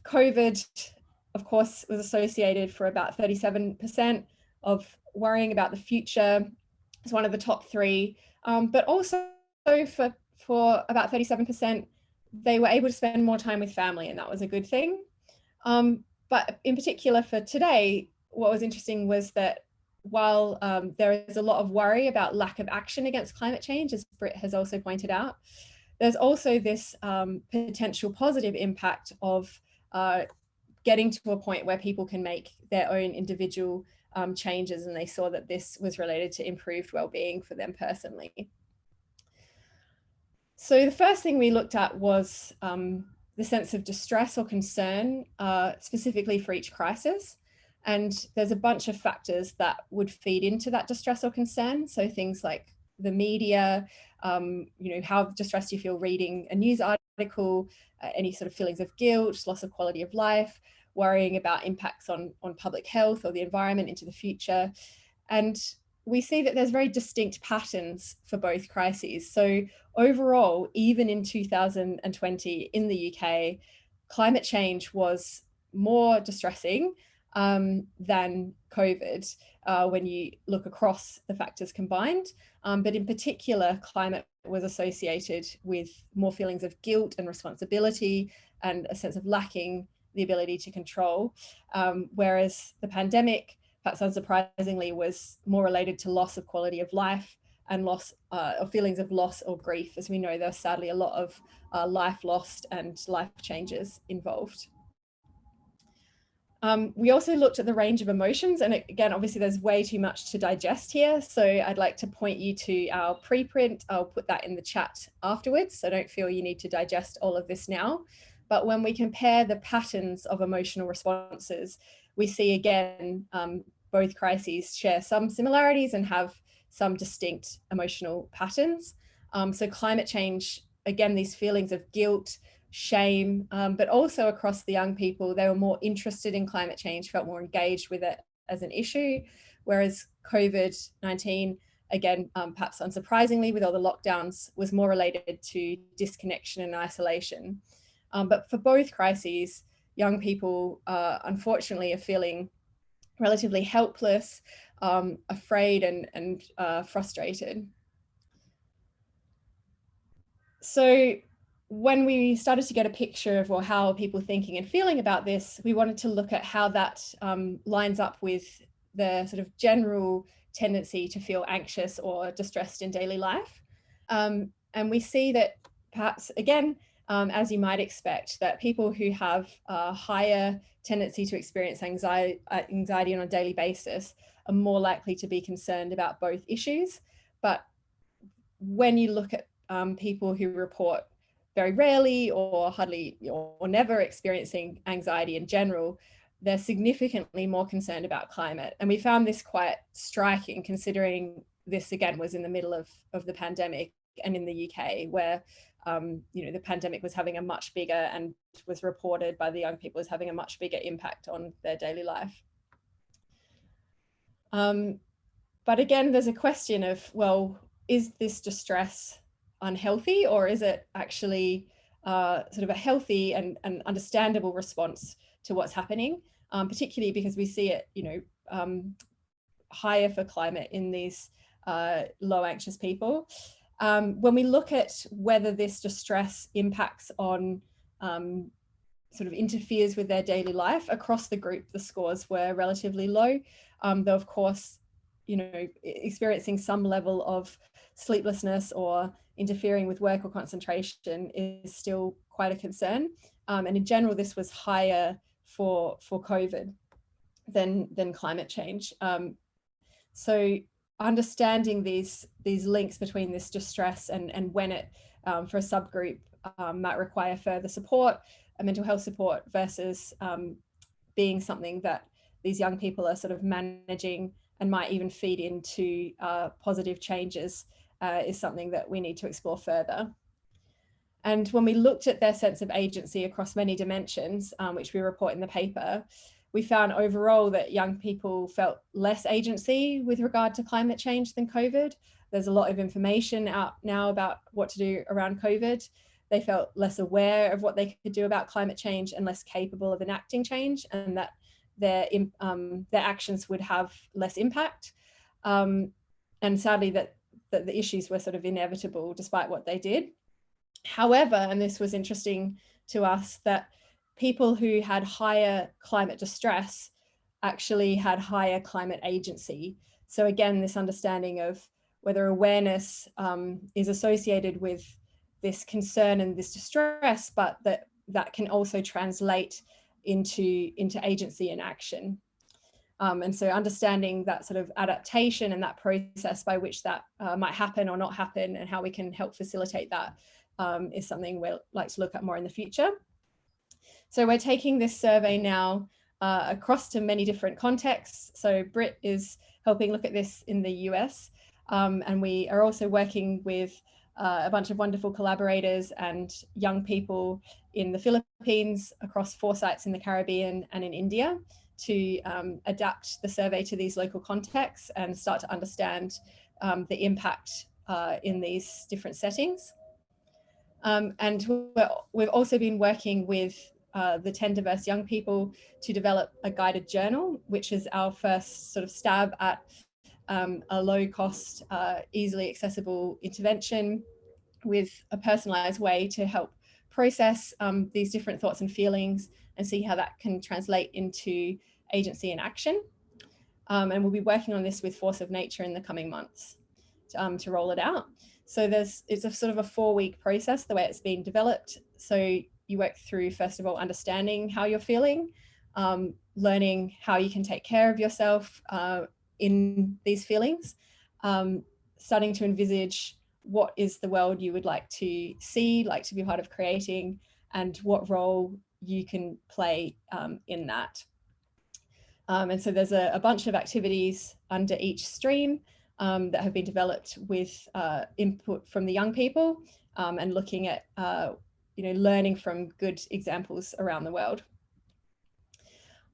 COVID, of course, was associated for about 37% of worrying about the future. It's one of the top 3, but also for about 37%, they were able to spend more time with family, and that was a good thing. But in particular for today, what was interesting was that while there is a lot of worry about lack of action against climate change, as Britt has also pointed out, there's also this potential positive impact of getting to a point where people can make their own individual changes, and they saw that this was related to improved well-being for them personally. So the first thing we looked at was the sense of distress or concern, specifically for each crisis. And there's a bunch of factors that would feed into that distress or concern. So things like the media, how distressed you feel reading a news article, any sort of feelings of guilt, loss of quality of life, worrying about impacts on public health or the environment into the future. And we see that there's very distinct patterns for both crises. So overall, even in 2020 in the UK, climate change was more distressing than COVID when you look across the factors combined. But in particular, climate was associated with more feelings of guilt and responsibility and a sense of lacking the ability to control, whereas the pandemic, perhaps unsurprisingly, was more related to loss of quality of life and loss or feelings of loss or grief. As we know, there's sadly a lot of life lost and life changes involved. We also looked at the range of emotions, and again, obviously there's way too much to digest here. So I'd like to point you to our preprint. I'll put that in the chat afterwards, so don't feel you need to digest all of this now. But when we compare the patterns of emotional responses, we see again, both crises share some similarities and have some distinct emotional patterns. So climate change again, these feelings of guilt, shame, but also across the young people, they were more interested in climate change, felt more engaged with it as an issue, whereas COVID-19, again, perhaps unsurprisingly with all the lockdowns, was more related to disconnection and isolation. But for both crises, young people unfortunately are feeling relatively helpless, afraid and frustrated. So when we started to get a picture of, well, how are people thinking and feeling about this, we wanted to look at how that lines up with the sort of general tendency to feel anxious or distressed in daily life. And we see that perhaps, again, as you might expect, that people who have a higher tendency to experience anxiety on a daily basis are more likely to be concerned about both issues. But when you look at people who report very rarely or hardly or never experiencing anxiety in general, they're significantly more concerned about climate. And we found this quite striking, considering this, again, was in the middle of the pandemic and in the UK, where the pandemic was having a much bigger, and was reported by the young people as having a much bigger impact on their daily life. But again, there's a question of, well, is this distress unhealthy, or is it actually sort of a healthy and understandable response to what's happening, particularly because we see it, higher for climate in these low anxious people. When we look at whether this distress impacts on sort of interferes with their daily life across the group, the scores were relatively low, though of course, experiencing some level of sleeplessness or interfering with work or concentration is still quite a concern. And in general, this was higher for COVID than climate change. So understanding these links between this distress and when it, for a subgroup, might require further support, mental health support, versus being something that these young people are sort of managing and might even feed into positive changes, is something that we need to explore further. And when we looked at their sense of agency across many dimensions, which we report in the paper, we found overall that young people felt less agency with regard to climate change than COVID. There's a lot of information out now about what to do around COVID. They felt less aware of what they could do about climate change and less capable of enacting change, and that their actions would have less impact. And sadly, that the issues were sort of inevitable despite what they did. However, and this was interesting to us, that people who had higher climate distress actually had higher climate agency. So again, this understanding of whether awareness is associated with this concern and this distress, but that can also translate into agency and action. And so understanding that sort of adaptation and that process by which that might happen or not happen, and how we can help facilitate that, is something we'll like to look at more in the future. So we're taking this survey now across to many different contexts. So Britt is helping look at this in the US, and we are also working with a bunch of wonderful collaborators and young people in the Philippines, across 4 sites in the Caribbean and in India, to adapt the survey to these local contexts and start to understand the impact in these different settings. And we've also been working with the 10 diverse young people to develop a guided journal, which is our first sort of stab at a low cost, easily accessible intervention with a personalized way to help process these different thoughts and feelings and see how that can translate into agency and action. And we'll be working on this with Force of Nature in the coming months to roll it out. So it's a sort of a 4-week process, the way it's been developed. So you work through, first of all, understanding how you're feeling, learning how you can take care of yourself in these feelings, starting to envisage what is the world you would like to see, like to be part of creating, and what role you can play in that. And so there's a bunch of activities under each stream that have been developed with input from the young people, and looking at learning from good examples around the world.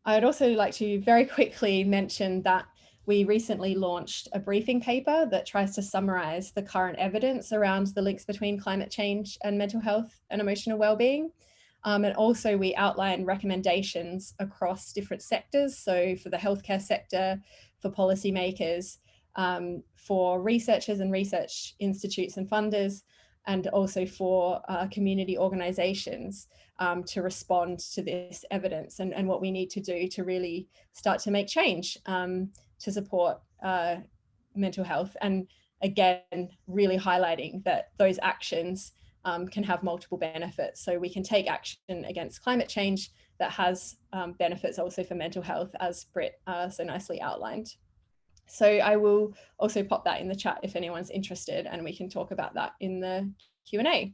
I'd also like to very quickly mention that we recently launched a briefing paper that tries to summarize the current evidence around the links between climate change and mental health and emotional well-being. And also we outline recommendations across different sectors. So for the healthcare sector, for policymakers, for researchers and research institutes and funders, and also for community organizations to respond to this evidence and what we need to do to really start to make change to support mental health. And again, really highlighting that those actions can have multiple benefits. So we can take action against climate change that has benefits also for mental health, as Britt so nicely outlined. So I will also pop that in the chat if anyone's interested, and we can talk about that in the Q&A.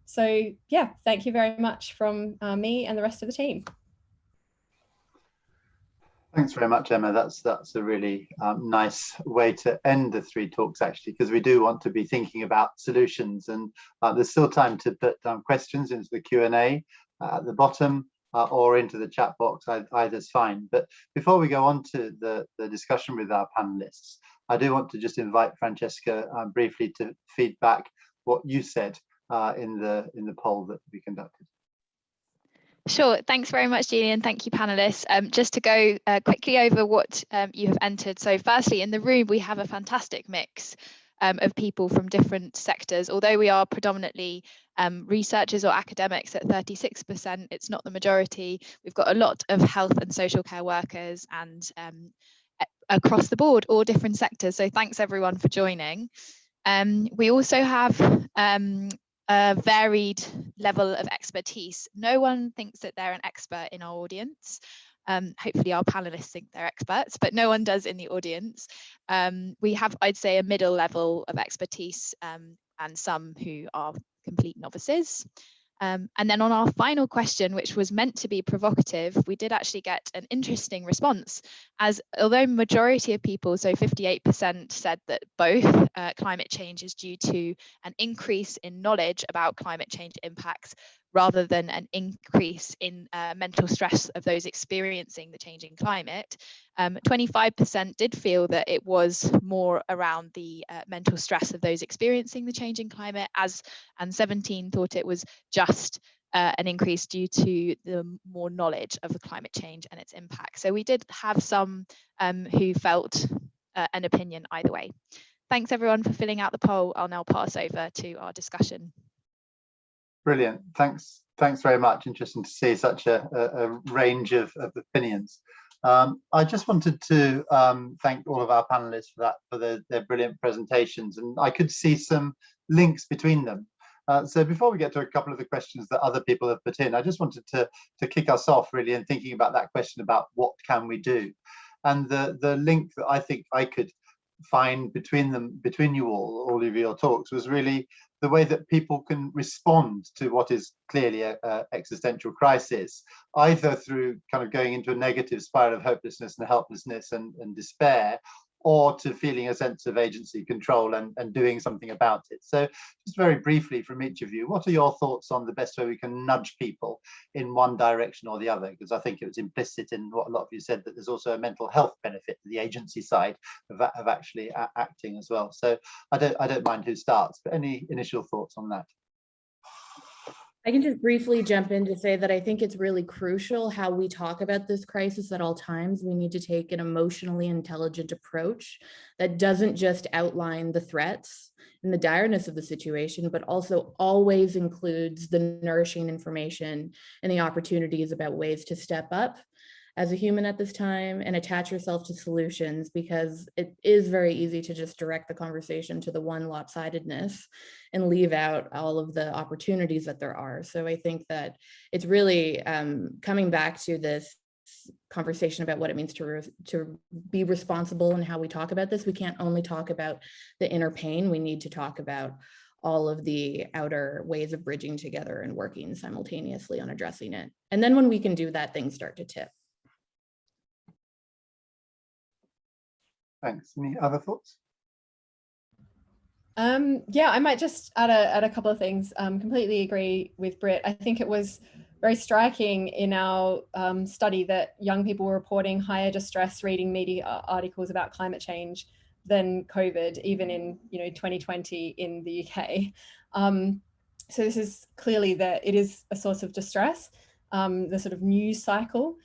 So yeah, thank you very much from me and the rest of the team. Thanks very much, Emma. That's a really nice way to end the 3 talks, actually, because we do want to be thinking about solutions, and there's still time to put questions into the Q&A at the bottom or into the chat box. Either's fine. But before we go on to the discussion with our panelists, I do want to just invite Francesca briefly to feedback what you said in the poll that we conducted. Sure, thanks very much, Julian. Thank you, panelists. Just to go quickly over what you have entered. So firstly, in the room, we have a fantastic mix of people from different sectors. Although we are predominantly researchers or academics at 36%, it's not the majority. We've got a lot of health and social care workers and across the board, all different sectors. So thanks everyone for joining. We also have a varied level of expertise. No one thinks that they're an expert in our audience. Hopefully our panelists think they're experts, but no one does in the audience. We have, I'd say, a middle level of expertise and some who are complete novices. And then on our final question, which was meant to be provocative, we did actually get an interesting response, as although majority of people, so 58%, said that both climate change is due to an increase in knowledge about climate change impacts rather than an increase in mental stress of those experiencing the changing climate. 25% did feel that it was more around the mental stress of those experiencing the changing climate, and 17 thought it was just an increase due to the more knowledge of the climate change and its impact. So we did have some who felt an opinion either way. Thanks everyone for filling out the poll. I'll now pass over to our discussion. Brilliant. Thanks very much. Interesting to see such a range of opinions. I just wanted to thank all of our panelists for their brilliant presentations, and I could see some links between them. So before we get to a couple of the questions that other people have put in, I just wanted to kick us off really in thinking about that question about what can we do, and the link that I think I could find between you all of your talks was really the way that people can respond to what is clearly a existential crisis, either through kind of going into a negative spiral of hopelessness and helplessness and despair, or to feeling a sense of agency, control, and doing something about it. So just very briefly from each of you, what are your thoughts on the best way we can nudge people in one direction or the other? Because I think it was implicit in what a lot of you said that there's also a mental health benefit to the agency side of actually acting as well. So I don't mind who starts, but any initial thoughts on that? I can just briefly jump in to say that I think it's really crucial how we talk about this crisis at all times. We need to take an emotionally intelligent approach that doesn't just outline the threats and the direness of the situation, but also always includes the nourishing information and the opportunities about ways to step up as a human at this time and attach yourself to solutions, because it is very easy to just direct the conversation to the one lopsidedness and leave out all of the opportunities that there are. So I think that it's really coming back to this conversation about what it means to be responsible and how we talk about this. We can't only talk about the inner pain, we need to talk about all of the outer ways of bridging together and working simultaneously on addressing it. And then when we can do that, things start to tip. Thanks. Any other thoughts? Yeah, I might just add a couple of things. Completely agree with Britt. I think it was very striking in our study that young people were reporting higher distress reading media articles about climate change than COVID, even in 2020 in the UK. So this is clearly that it is a source of distress, the sort of news cycle.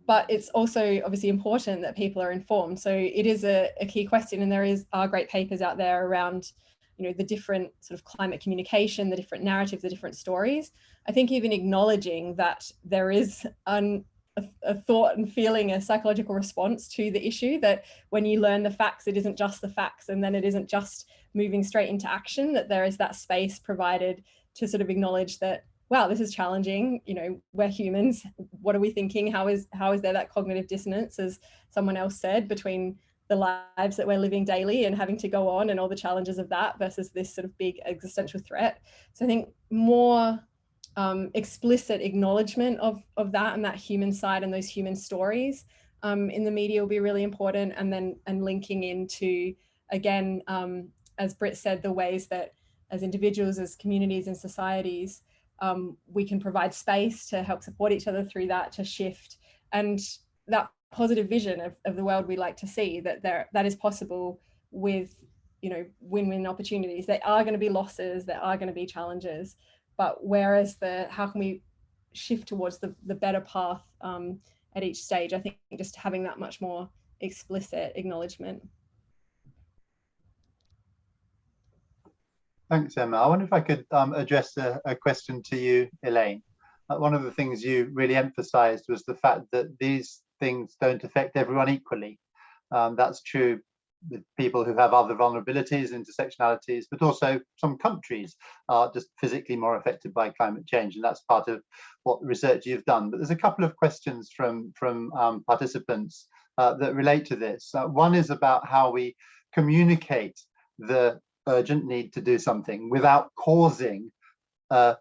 But it's also obviously important that people are informed. So it is a key question, and there are great papers out there around, the different sort of climate communication, the different narratives, the different stories. I think even acknowledging that there is a thought and feeling, a psychological response to the issue, that when you learn the facts, it isn't just the facts, and then it isn't just moving straight into action, that there is that space provided to sort of acknowledge that, wow, this is challenging. We're humans. What are we thinking? How is there that cognitive dissonance, as someone else said, between the lives that we're living daily and having to go on and all the challenges of that versus this sort of big existential threat? So I think more explicit acknowledgement of that and that human side and those human stories in the media will be really important. And linking into, again, as Britt said, the ways that as individuals, as communities and societies, we can provide space to help support each other through that, to shift, and that positive vision of the world we like to see, that is possible with win-win opportunities. There are going to be losses, there are going to be challenges, but how can we shift towards the better path at each stage? I think just having that much more explicit acknowledgement. Thanks, Emma. I wonder if I could address a question to you, Elaine. One of the things you really emphasized was the fact that these things don't affect everyone equally. That's true with people who have other vulnerabilities, intersectionalities, but also some countries are just physically more affected by climate change, and that's part of what research you've done. But there's a couple of questions from participants that relate to this. One is about how we communicate the urgent need to do something without causing a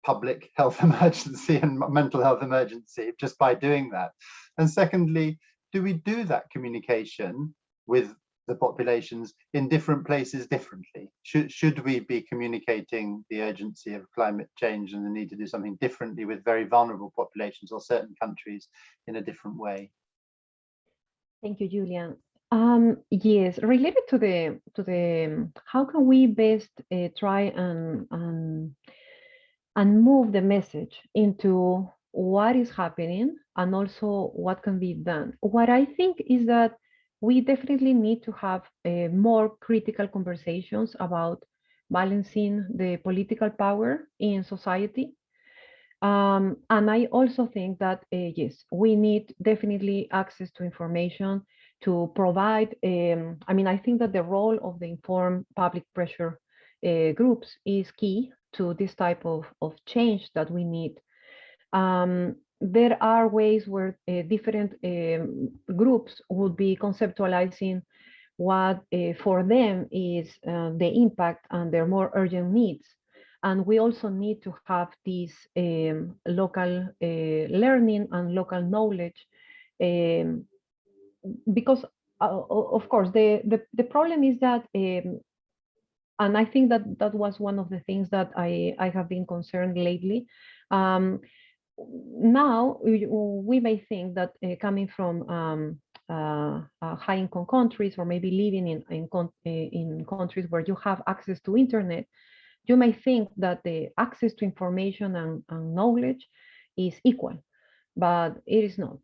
public health emergency and mental health emergency just by doing that. And secondly, do we do that communication with the populations in different places differently? Should we be communicating the urgency of climate change and the need to do something differently with very vulnerable populations or certain countries in a different way? Thank you, Julian. Yes, related to the how can we best try and move the message into what is happening and also what can be done. What I think is that we definitely need to have more critical conversations about balancing the political power in society. And I also think that, yes, we need definitely access to information to provide, I think that the role of the informed public pressure groups is key to this type of change that we need. There are ways where different groups would be conceptualizing what for them is the impact and their more urgent needs. And we also need to have this local learning and local knowledge, because of course the problem is that, and I think that was one of the things that I have been concerned lately. Now we may think that coming from high-income countries, or maybe living in countries where you have access to internet, you may think that the access to information and knowledge is equal, but it is not.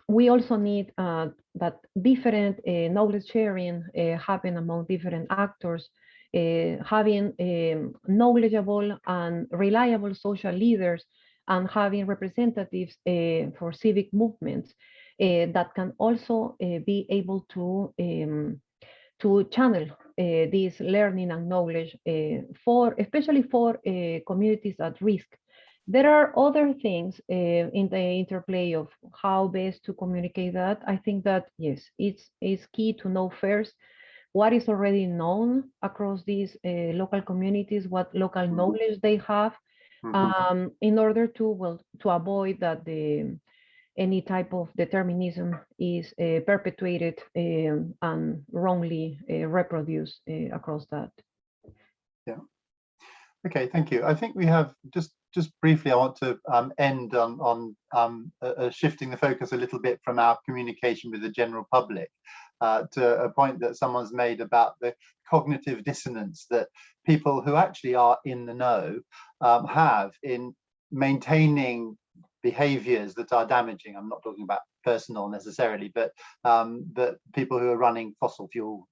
We also need that different knowledge sharing happen among different actors, having knowledgeable and reliable social leaders, and having representatives for civic movements that can also be able to channel this learning and knowledge especially for communities at risk. There are other things in the interplay of how best to communicate that. I think that, yes, it's key to know first what is already known across these local communities, what local knowledge they have, in order to avoid that any type of determinism is perpetuated and wrongly reproduced across that. Yeah. Okay, thank you. I think we have just briefly, I want to end on shifting the focus a little bit from our communication with the general public to a point that someone's made about the cognitive dissonance that people who actually are in the know have in maintaining behaviors that are damaging. I'm not talking about personal necessarily, but people who are running fossil fuel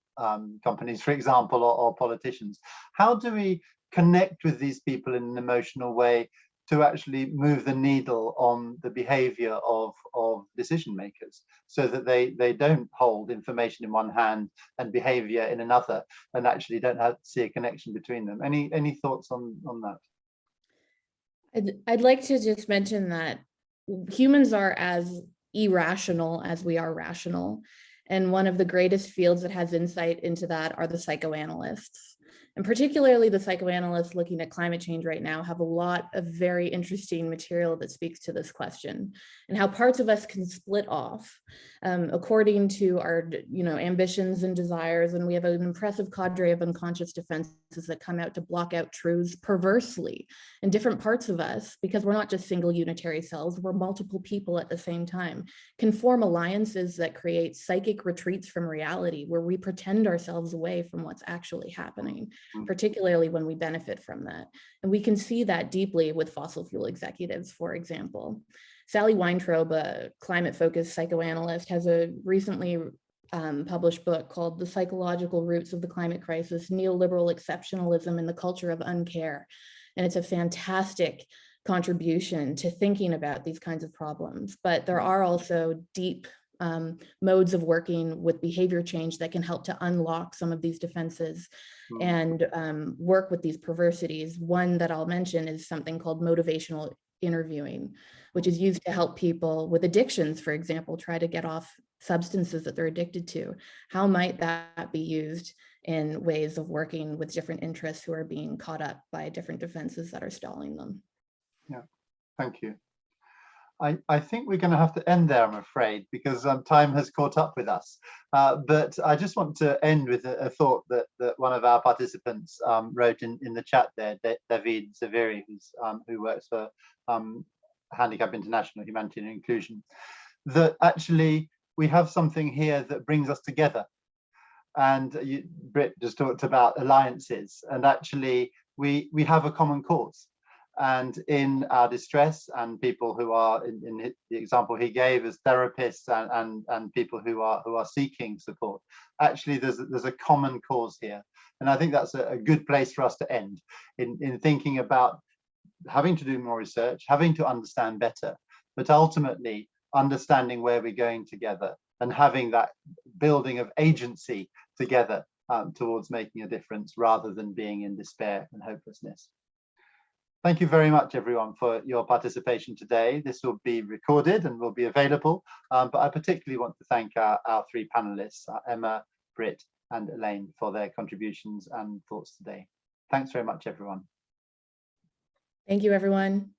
companies, for example, or politicians. How do we connect with these people in an emotional way to actually move the needle on the behavior of decision makers, so that they don't hold information in one hand and behavior in another, and actually don't have to see a connection between them? Any thoughts on that? I'd like to just mention that humans are as irrational as we are rational. And one of the greatest fields that has insight into that are the psychoanalysts. And particularly the psychoanalysts looking at climate change right now have a lot of very interesting material that speaks to this question and how parts of us can split off according to our ambitions and desires. And we have an impressive cadre of unconscious defenses that come out to block out truths perversely in different parts of us, because we're not just single unitary cells, we're multiple people at the same time, can form alliances that create psychic retreats from reality where we pretend ourselves away from what's actually happening, particularly when we benefit from that. And we can see that deeply with fossil fuel executives, for example. Sally Weintraub, a climate-focused psychoanalyst, has a recently published book called The Psychological Roots of the Climate Crisis, Neoliberal Exceptionalism in the Culture of Uncare. And it's a fantastic contribution to thinking about these kinds of problems. But there are also deep modes of working with behavior change that can help to unlock some of these defenses and work with these perversities. One that I'll mention is something called motivational interviewing, which is used to help people with addictions, for example, try to get off substances that they're addicted to. How might that be used in ways of working with different interests who are being caught up by different defenses that are stalling them? Yeah, thank you. I think we're going to have to end there, I'm afraid, because time has caught up with us. But I just want to end with a thought that one of our participants wrote in the chat there, David Zaveri, who works for Handicap International, Humanity and Inclusion, that actually we have something here that brings us together. And Britt just talked about alliances, and actually we have a common cause. And in our distress, and people who are in the example he gave as therapists and people who are seeking support, actually there's a common cause here. And I think that's a good place for us to end in thinking about having to do more research, having to understand better, but ultimately understanding where we're going together and having that building of agency together towards making a difference, rather than being in despair and hopelessness. Thank you very much, everyone, for your participation today. This will be recorded and will be available, but I particularly want to thank our three panelists, Emma, Britt, and Elaine, for their contributions and thoughts today. Thanks very much, everyone. Thank you, everyone.